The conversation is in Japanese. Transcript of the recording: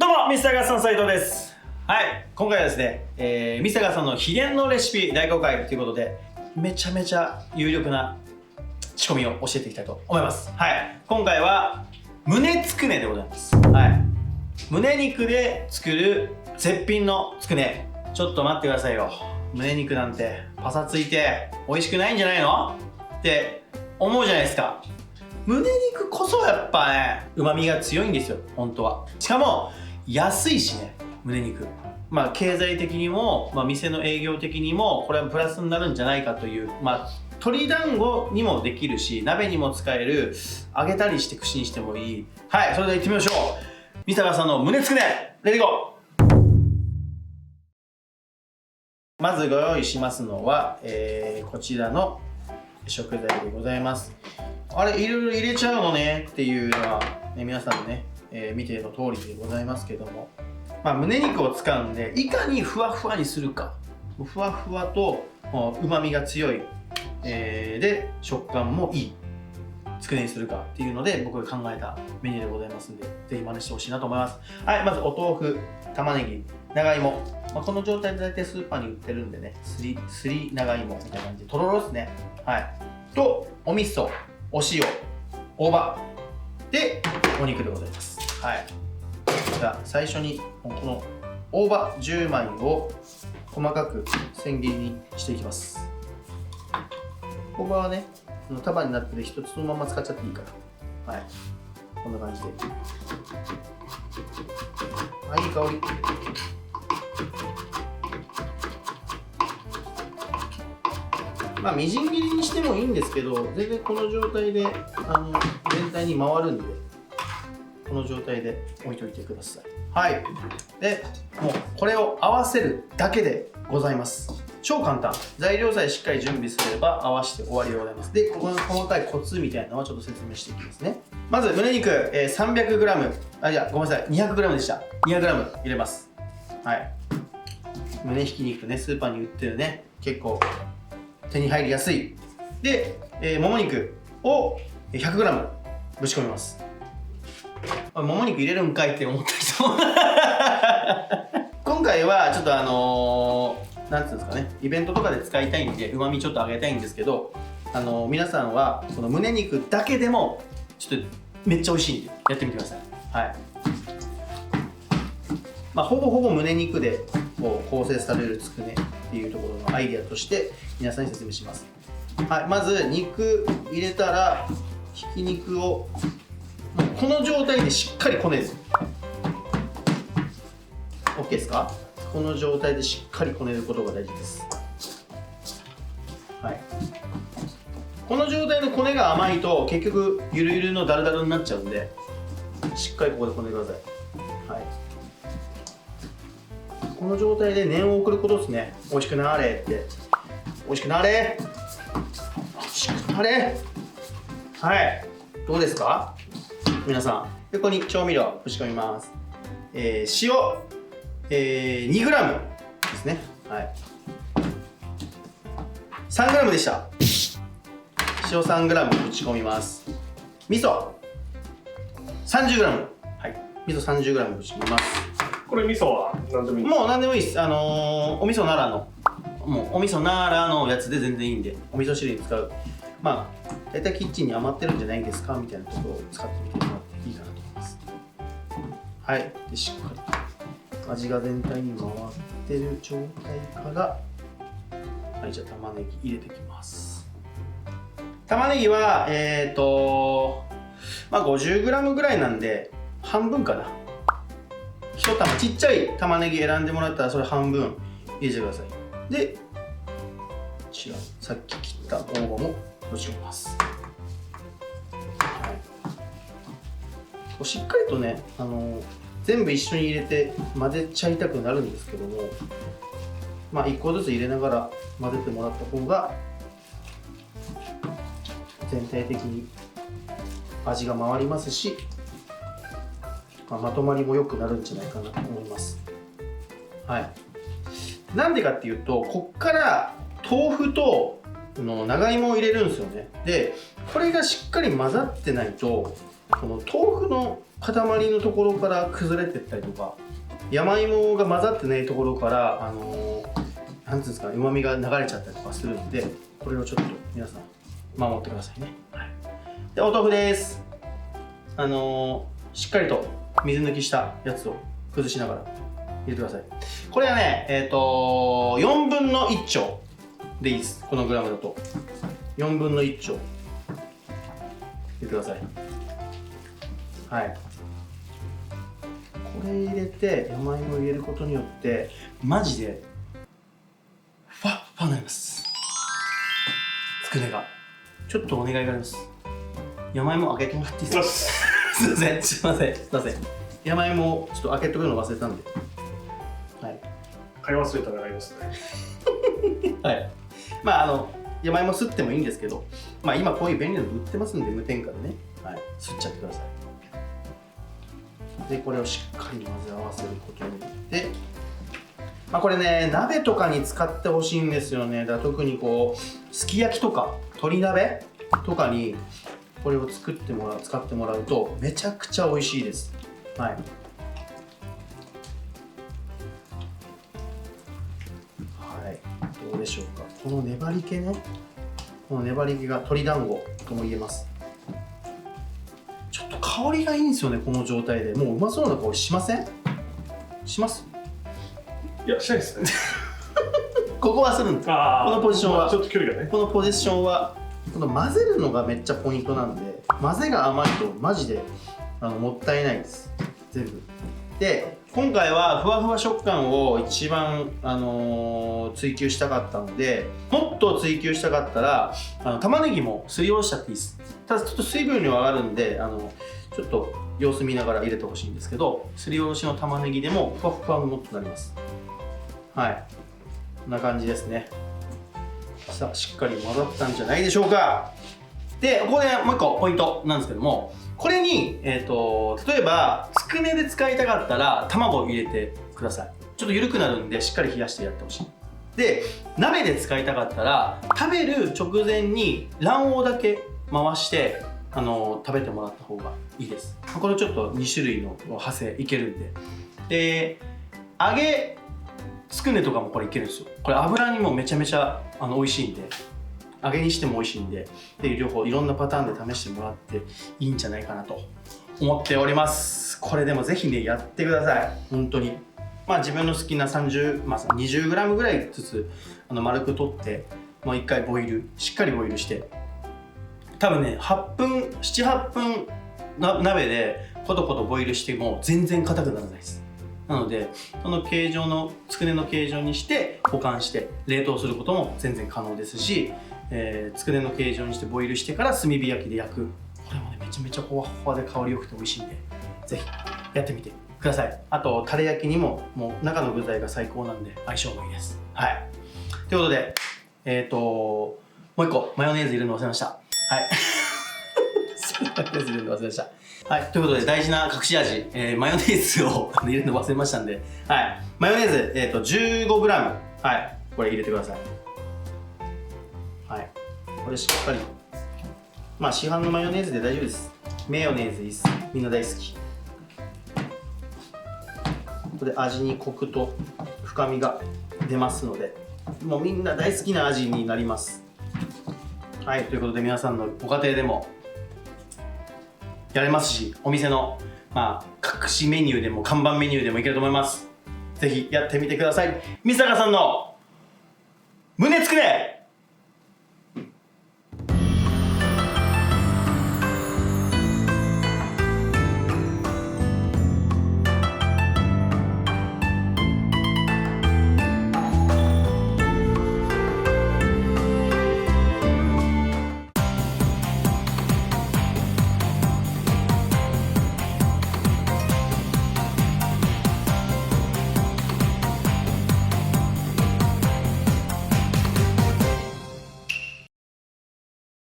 どうもミスターガスさん斉藤です。はい、今回はですね、ミスターガスさんの秘伝のレシピ大公開ということで、めちゃめちゃ有力な仕込みを教えていきたいと思います。はい、今回は胸つくねでございます。はい、胸肉で作る絶品のつくね。ちょっと待ってくださいよ。胸肉なんてパサついて美味しくないんじゃないのって思うじゃないですか。胸肉こそやっぱね、旨味が強いんですよ、本当は。しかも安いしね、胸肉。まあ経済的にも、店の営業的にもこれはプラスになるんじゃないかという、鶏団子にもできるし、鍋にも使える、揚げたりして串にしてもいい。はい、それでは行ってみましょう。ミスターガスさんの胸つくね、レディゴー。まずご用意しますのは、こちらの食材でございます。あれ、いろいろ入れちゃうのねっていうのは、皆さんね、見ての通りでございますけども、胸肉を使うんで、いかにふわふわにするか、ふわふわとうまみが強い、で食感もいいつくねにするかっていうので、僕が考えたメニューでございますんで、ぜひ真似してほしいなと思います。はい、まずお豆腐、玉ねぎ、長芋、この状態で大体スーパーに売ってるんでね、すり長芋みたいな感じでとろろですね。はい、とお味噌、お塩、大葉でお肉でございます。はい、じゃあ最初にこの大葉10枚を細かく千切りにしていきます。大葉はね、束になってる一つのまま使っちゃっていいから、はい、こんな感じで。あ、いい香り。みじん切りにしてもいいんですけど、全然この状態で全体に回るんで、この状態で置いといてください。はい、でもうこれを合わせるだけでございます。超簡単。材料さえしっかり準備すれば合わせて終わりでございます。で、ここの細かいコツみたいなのはちょっと説明していきますね。まず胸肉、300g、ごめんなさい、200g でした。200g 入れます。はい、胸ひき肉ね、スーパーに売ってるね、結構手に入りやすい。で、もも肉を 100g ぶち込みます。もも肉入れるんかいって思った人も今回はちょっとなんていうんですかね、イベントとかで使いたいんで、うまみちょっと上げたいんですけど、皆さんはこの胸肉だけでもちょっとめっちゃ美味しいんでやってみてください。はい、ほぼほぼ胸肉でこう構成されるつくねっていうところのアイデアとして皆さんに説明します。はい、まず肉入れたら、ひき肉をこの状態でしっかりこねる。 OK ですか？この状態でしっかりこねることが大事です。はい、この状態のこねが甘いと結局ゆるゆるのダルダルになっちゃうんで、しっかりここでこねてください。はい、この状態で念を送ることですね。美味しくなーれって、美味しくなーれ、美味しくなーれ。はい、どうですか皆さん。で、ここに調味料ぶち込みます。塩、2g ですね。はい、3g でした。塩 3g ぶち込みます。味噌 30g、 はい、味噌 30g ぶち込みます。これ味噌は何でもいいですか？もう何でもいいです。お味噌ならの、もうお味噌ならのやつで全然いいんで、お味噌汁に使う、大体キッチンに余ってるんじゃないですかみたいなところを使ってみてもらっていいかなと思います。はい、でしっかり味が全体に回ってる状態から、はい、じゃあ玉ねぎ入れていきます。玉ねぎは50g ぐらいなんで半分かな。1玉、ちっちゃい玉ねぎ選んでもらったらそれ半分入れてください。で、さっき切った大葉もぶち込みます。はい、しっかりとね、全部一緒に入れて混ぜちゃいたくなるんですけども、1個ずつ入れながら混ぜてもらった方が全体的に味が回りますし、まとまりも良くなるんじゃないかなと思います。はい、なんでかっていうと、こっから豆腐と長芋を入れるんですよね。でこれがしっかり混ざってないとこの豆腐の塊のところから崩れてったりとか、山芋が混ざってないところからなんていうんですか、旨味が流れちゃったりとかするんで、これをちょっと皆さん守ってくださいね。はい、でお豆腐です。しっかりと水抜きしたやつを崩しながら入れてください。これはね4分の1丁でいいです。このグラムだと4分の1丁入れてください。はい、これ入れて山芋を入れることによってマジでファッファになります。つくねがちょっとお願いがあります。山芋開けてもらっていいですか？すいません、すいません、すいません。山芋をちょっと開けておくの忘れたんで、はい、買い忘れたらありますね。はい、まあ山芋すってもいいんですけど、まあ今こういう便利なの売ってますんで、無添加でね、はい、すっちゃってください。でこれをしっかり混ぜ合わせることによって、まあ、これね鍋とかに使ってほしいんですよね。だから特にこうすき焼きとか鶏鍋とかにこれを使ってもらうとめちゃくちゃ美味しいです。はい、どうでしょうか。この粘り気ね、この粘り気が鶏団子とも言えます。ちょっと香りがいいんですよね。この状態でもううまそうな香りしません？します？いや、しないですね。ここはするんです。このポジションは、ちょっと距離がね。このポジションはこの混ぜるのがめっちゃポイントなんで、混ぜが甘いとマジでもったいないです、全部。で今回はふわふわ食感を一番、追求したかったので、もっと追求したかったら玉ねぎもすりおろしちゃっていいです。ただちょっと水分量上がるんでちょっと様子見ながら入れてほしいんですけど、すりおろしの玉ねぎでもふわふわもっとなります。はい、こんな感じですね。さあしっかり混ざったんじゃないでしょうか。でここでもう一個ポイントなんですけども、これに、例えばつくねで使いたかったら卵を入れてください。ちょっと緩くなるんでしっかり冷やしてやってほしい。で鍋で使いたかったら食べる直前に卵黄だけ回して食べてもらった方がいいです。これちょっと2種類の派生いけるんで。で揚げつくねとかもこれいけるんですよ。これ油にもめちゃめちゃ美味しいんで、揚げにしても美味しいんで、両方いろんなパターンで試してもらっていいんじゃないかなと思っております。これでもぜひねやってください。本当にまあ自分の好きな20g ぐらいずつ丸く取って、もう一回ボイルしっかりボイルして、多分ね7、8分鍋でコトコトボイルしても全然硬くならないです。なのでその形状のつくねの形状にして保管して冷凍することも全然可能ですし、つくねの形状にしてボイルしてから炭火焼きで焼く、これもねめちゃめちゃほわほわで香り良くて美味しいんで、ぜひやってみてください。あとタレ焼きにももう中の具材が最高なんで相性もいいです。はい、ということでもう一個マヨネーズ入れるの忘れました。はいマヨネーズ入れるの忘れました。はい、ということで大事な隠し味、マヨネーズを入れるの忘れましたんで、はい、マヨネーズ、15g、はい、これ入れてください。はい、これしっかり、まあ市販のマヨネーズで大丈夫です。メヨネーズいいっす、みんな大好き。ここで味にコクと深みが出ますので、もうみんな大好きな味になります。はい、ということで皆さんのご家庭でもやれますし、お店の、隠しメニューでも看板メニューでもいけると思います。ぜひやってみてください。水坂さんの胸つくね